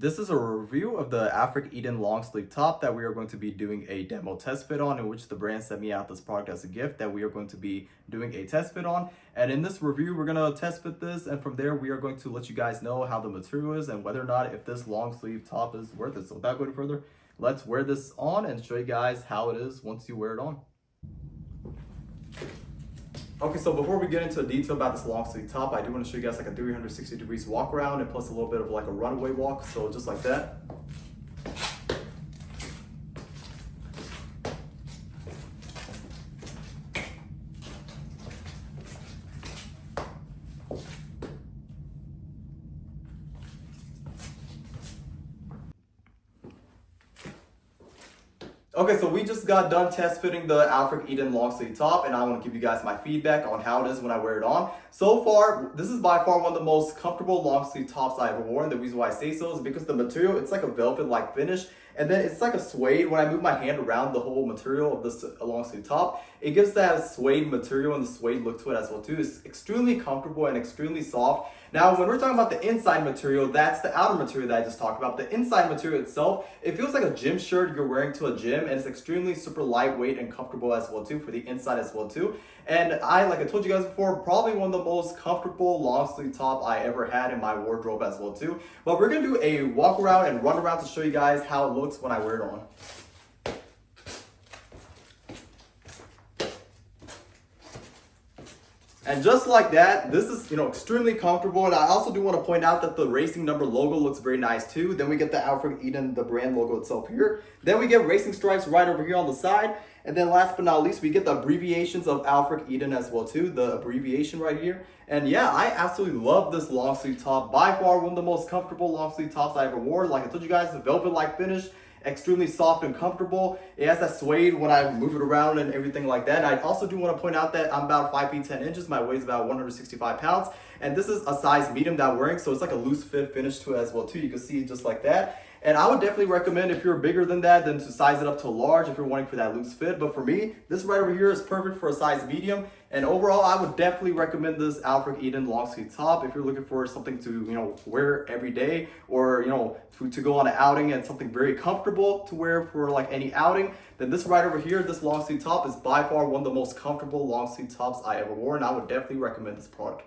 This is a review of the Aelfric Eden long sleeve top that we are going to be doing a demo test fit on, in which the brand sent me out this product as a gift that we are going to be doing a test fit on. And in this review, we're going to test fit this, and from there we are going to let you guys know how the material is and whether or not if this long sleeve top is worth it. So without going further, let's wear this on and show you guys how it is once you wear it on. Okay, so before we get into the detail about this long sleeve top, I do want to show you guys like a 360 degrees walk around and plus a little bit of like a runaway walk. So just like that. Okay, so we just got done test fitting the Aelfric Eden long sleeve top, and I want to give you guys my feedback on how it is when I wear it on. So far, this is by far one of the most comfortable long sleeve tops I ever worn. The reason why I say so is because the material, it's like a velvet-like finish, and then it's like a suede. When I move my hand around the whole material of this long sleeve top, it gives that suede material and the suede look to it as well too. It's extremely comfortable and extremely soft. Now, when we're talking about the inside material, that's the outer material that I just talked about. The inside material itself, it feels like a gym shirt you're wearing to a gym, and it's extremely super lightweight and comfortable as well too for the inside as well too. And like I told you guys before, probably one of the most comfortable long sleeve top I ever had in my wardrobe as well too. But we're gonna do a walk around and run around to show you guys how it looks when I wear it on. And just like that, this is, extremely comfortable. And I also do want to point out that the racing number logo looks very nice too. Then we get the Aelfric Eden, the brand logo itself here. Then we get racing stripes right over here on the side. And then last but not least, we get the abbreviations of Aelfric Eden as well too, the abbreviation right here. And yeah, I absolutely love this long sleeve top. By far one of the most comfortable long sleeve tops I ever wore. Like I told you guys, the velvet-like finish, extremely soft and comfortable. It has that suede when I move it around and everything like that. And I also do want to point out that I'm about 5 feet 10 inches. My weight is about 165 pounds. And this is a size medium that I'm wearing, so it's like a loose fit finish to it as well too. You can see just like that. And I would definitely recommend, if you're bigger than that, then to size it up to a large if you're wanting for that loose fit. But for me, this right over here is perfect for a size medium. And overall, I would definitely recommend this Aelfric Eden long sleeve top if you're looking for something to, wear every day, or, to go on an outing and something very comfortable to wear for like any outing. Then this right over here, this long sleeve top is by far one of the most comfortable long sleeve tops I ever wore, and I would definitely recommend this product.